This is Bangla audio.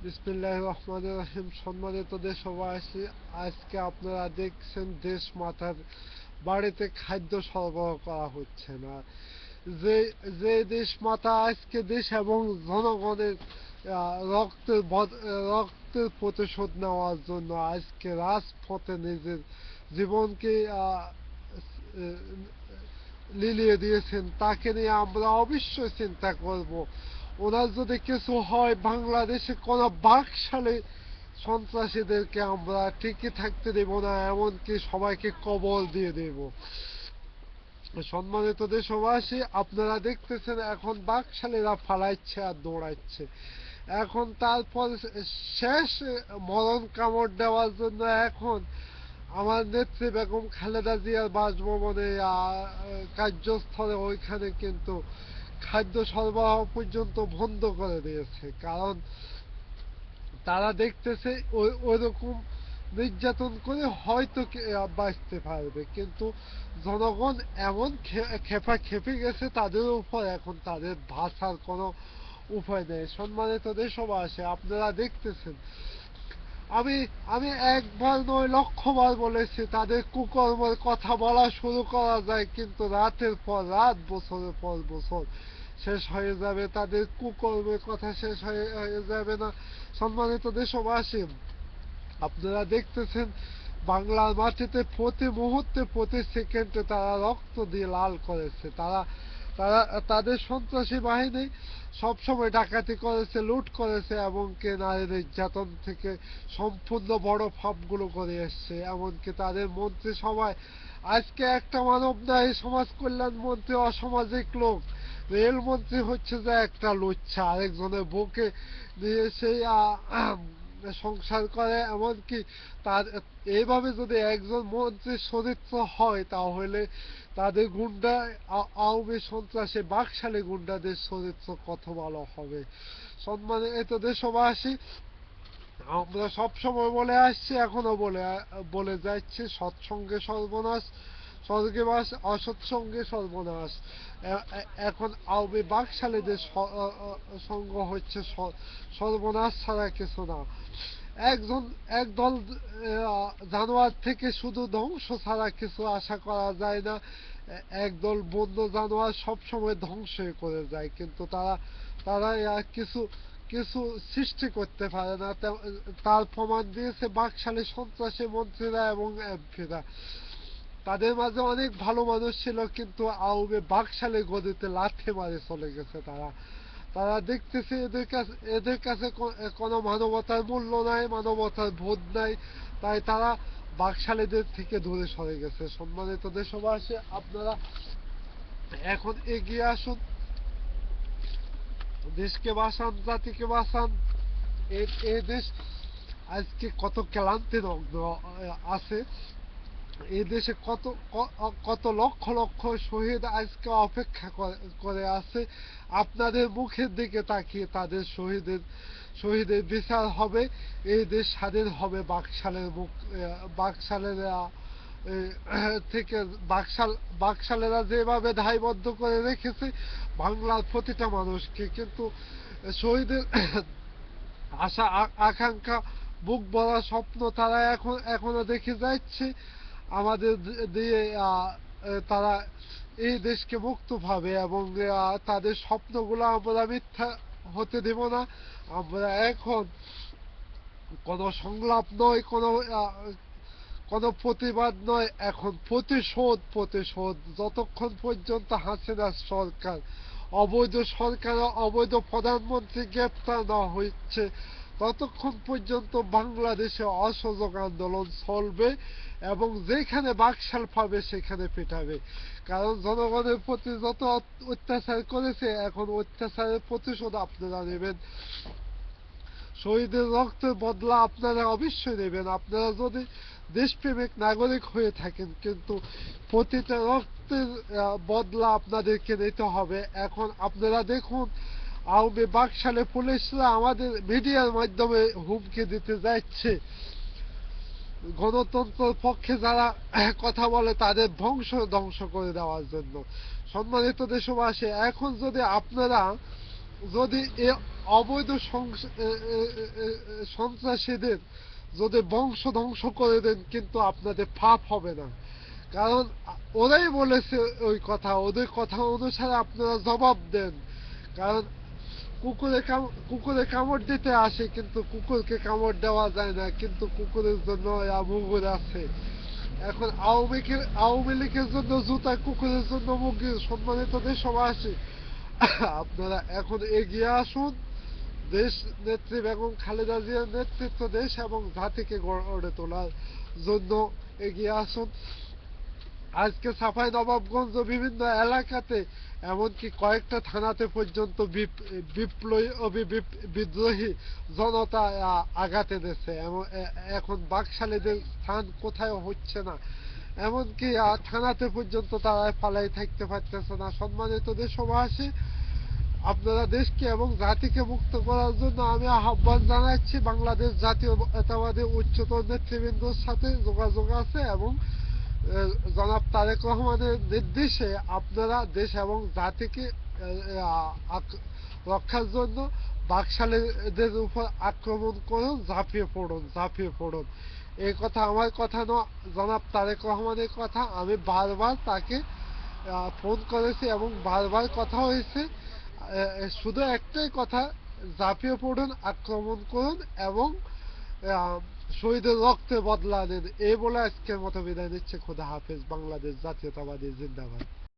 বিসমিল্লাহির রহমানির রহিম। সম্মানিত দেশবাসী, আজকে আপনারা দেখছেন দেশ মাতার বাড়িতে খাদ্য সরবরাহ করা হচ্ছে না। যে যে দেশ মাতা আজকে দেশ এবং জনগণের রক্তের প্রতিশোধ নেওয়ার জন্য আজকে রাজপথে নিজের জীবনকে লিলিয়ে দিয়েছেন, তাকে নিয়ে আমরা অবশ্যই চিন্তা করব। ওনার যদি কিছু হয়, বাংলাদেশে কোনো বাকশালী সন্ত্রাসীদেরকে আমরা টিকে থাকতে দেব না, এমনকি সবাইকে কবল দিয়ে দেব। সম্মানিত দেশবাসী, আপনারা দেখতেছেন এখন বাকশালীরা ফালাইছে আর দৌড়াচ্ছে। এখন তারপর শেষ মরণ কামড় দেওয়ার জন্য এখন আমার নেত্রী বেগম খালেদা জিয়ার বাসভবনে কার্যস্থলে ওইখানে কিন্তু খাদ্য সরবরাহ পর্যন্ত বন্ধ করে দিয়েছে। কারণ তারা দেখতেছে ওইরকম নির্যাতন করে হয়তো বাঁচতে পারবে, কিন্তু জনগণ এমন খেপা খেপে গেছে তাদের উপর, এখন তাদের বাঁচার কোনো উপায় নেই। সম্মানিত দেশবাসী, আপনারা দেখতেছেন, আমি আমি একবার নয় লক্ষবার বলেছি, তাদের কুকর্মের কথা বলা শুরু করা যায়, কিন্তু রাতের পর রাত, বছরের পর বছর শেষ হয়ে যাবে, তাদের কুকর্মের কথা শেষ হয়ে যাবে না। সম্মানিত দেশবাসী, আপনারা দেখতেছেন বাংলার মাটিতে প্রতি মুহূর্তে প্রতি সেকেন্ডে তারা রক্ত দিয়ে লাল করেছে। তারা তারা তাদের সন্ত্রাসী বাহিনী সবসময় ডাকাতি করেছে, লুট করেছে, এমনকি নারী নির্যাতন থেকে সম্পূর্ণ বড় ফাঁপগুলো করে এসছে। এমনকি তাদের মন্ত্রী সভায় আজকে একটা মানব নাই, সমাজ কল্যাণ মন্ত্রী অসামাজিক লোক, রেলমন্ত্রী হচ্ছে যে একটা লুচ্ছা, আরেকজনের বুকে নিয়ে সেই সংসার করে। এমনকি তার এইভাবে যদি একজন মন্ত্রীর চরিত্র হয়, তাহলে তাদের গুন্ডা আওয়ামী সন্ত্রাসী বাকশালী গুন্ডাদের চরিত্র কত ভালো হবে। সম্মানিত দেশবাসী, আমরা সবসময় বলে আসছি, এখনো বলে যাচ্ছি, সৎসঙ্গে সর্বনাশ, স্বর্গে বাস, অসৎসঙ্গে সর্বনাশ। এখন আওয়ামী বাকশালীদের সঙ্গ হচ্ছে সর্বনাশ ছাড়া কিছু না। একজন একদল জানোয়ার থেকে শুধু ধ্বংস ছাড়া কিছু আশা করা যায় না। একদল বন্য জানোয়ার সবসময় ধ্বংসই করে যায়, কিন্তু তারা তারা কিছু কিছু সৃষ্টি করতে পারে না। তার প্রমাণ দিয়েছে বাকশালী সন্ত্রাসী মন্ত্রীরা এবং এমপিরা। তাদের মাঝে অনেক ভালো মানুষ ছিল, কিন্তু আওয়ামী বাকশালী গদিতে লাথি মারে চলে গেছে তারা। তারা দেখতেছে এদের কাছে কোনো মানবতার মূল্য নাই, মানবতার বোধ নাই, তাই তারা বাকশালীদের থেকে দূরে সরে গেছে। সম্মানিত দেশবাসী, আপনারা এখন এগিয়ে আসুন, দেশকে বাঁচান, জাতিকে বাঁচান। এই দেশ আজকে কত ক্লান্তি নগ্ন আছে। এই দেশে কত লক্ষ লক্ষ শহীদ আজকে অপেক্ষা করে আছে আপনাদের মুখের দিকে তাকিয়ে। তাদের শহীদের বিচার হবে, এই দেশ স্বাধীন হবে বাকশালের থেকে। বাকশালেরা যেভাবে দায়বদ্ধ করে রেখেছে বাংলার প্রতিটা মানুষকে, কিন্তু শহীদের আশা আকাঙ্ক্ষা, বুক ভরা স্বপ্ন তারা এখনো দেখে যাচ্ছে আমাদের দিয়ে। তারা এই দেশকে মুক্ত পাবে, এবং তাদের স্বপ্নগুলো আমরা মিথ্যা হতে দেব না। আমরা এখন কোনো সংলাপ নয়, কোনো প্রতিবাদ নয়, এখন প্রতিশোধ। যতক্ষণ পর্যন্ত হাসিনা সরকার, অবৈধ সরকার, অবৈধ প্রধানমন্ত্রী গ্রেপ্তার না হচ্ছে, ততক্ষণ পর্যন্ত বাংলাদেশে অসহযোগ আন্দোলন চলবে, এবং যেখানে বাকশাল পাবে সেখানে পেটাবে। কারণ জনগণের প্রতি যত অত্যাচার করেছে, এখন অত্যাচারের প্রতিশোধ আপনারা নেবেন। শহীদের রক্তের বদলা আপনারা অবশ্যই নেবেন, আপনারা যদি দেশপ্রেমিক নাগরিক হয়ে থাকেন, কিন্তু প্রতিটা রক্তের বদলা আপনাদেরকে নিতে হবে। এখন আপনারা দেখুন, আওয়ামী বাকশালে পুলিশরা আমাদের মিডিয়ার মাধ্যমে হুমকি দিতে যাচ্ছে গণতন্ত্রের পক্ষে যারা কথা বলে তাদের ধ্বংস করে দেওয়ার জন্য। সম্মানিত দেশবাসী, এখন যদি আপনারা যদি এ অবৈধ সন্ত্রাসীদের যদি বংশ ধ্বংস করে দেন, কিন্তু আপনাদের পাপ হবে না। কারণ ওরাই বলেছে ওই কথা, ওদের কথা অনুসারে আপনারা জবাব দেন। কারণ কুকুরে কামড় দিতে আসে, কিন্তু কুকুরকে কামড় দেওয়া যায় না, কিন্তু কুকুরের জন্য মুগুর আছে। এখন আওয়ামী লীগের জন্য জুতা, কুকুরের জন্য মুগির। সম্মানিত দেশবাসী, আপনারা এখন এগিয়ে আসুন। দেশ নেত্রী বেগম খালেদা জিয়ার নেতৃত্ব দেশ এবং জাতিকে গড়ে তোলার জন্য এগিয়ে আসুন। আজকে চাঁপাইনবাবগঞ্জ বিভিন্ন এলাকাতে, এমনকি কয়েকটা থানাতে পর্যন্ত বিদ্রোহী জনতা আঘাতে দিচ্ছে। এখন বাকশালীদের স্থান কোথায় হচ্ছে না, এমনকি থানাতে পর্যন্ত তারা পালাই থাকতে পারতেছে না। সম্মানিত দেশবাসী, আপনারা দেশকে এবং জাতিকে মুক্ত করার জন্য আমি আহ্বান জানাচ্ছি। বাংলাদেশ জাতীয়তাবাদী উচ্চতর নেতৃবৃন্দর সাথে যোগাযোগ আছে এবং জনাব তারেক রহমানের নির্দেশে আপনারা দেশ এবং জাতিকে রক্ষার জন্য বাকশালীদের উপর আক্রমণ করুন, ঝাঁপিয়ে পড়ুন। এই কথা আমার কথা নয়, জনাব তারেক রহমানের কথা। আমি বারবার তাকে ফোন করেছি এবং বারবার কথা হয়েছে। শুধু একটাই কথা, ঝাঁপিয়ে পড়ুন, আক্রমণ করুন এবং শহীদের রক্তে বদলা নেন। এই বলে আজকের মতো বিদায় নিচ্ছে। খোদা হাফেজ। বাংলাদেশ জাতীয়তাবাদী জিন্দাবাদ।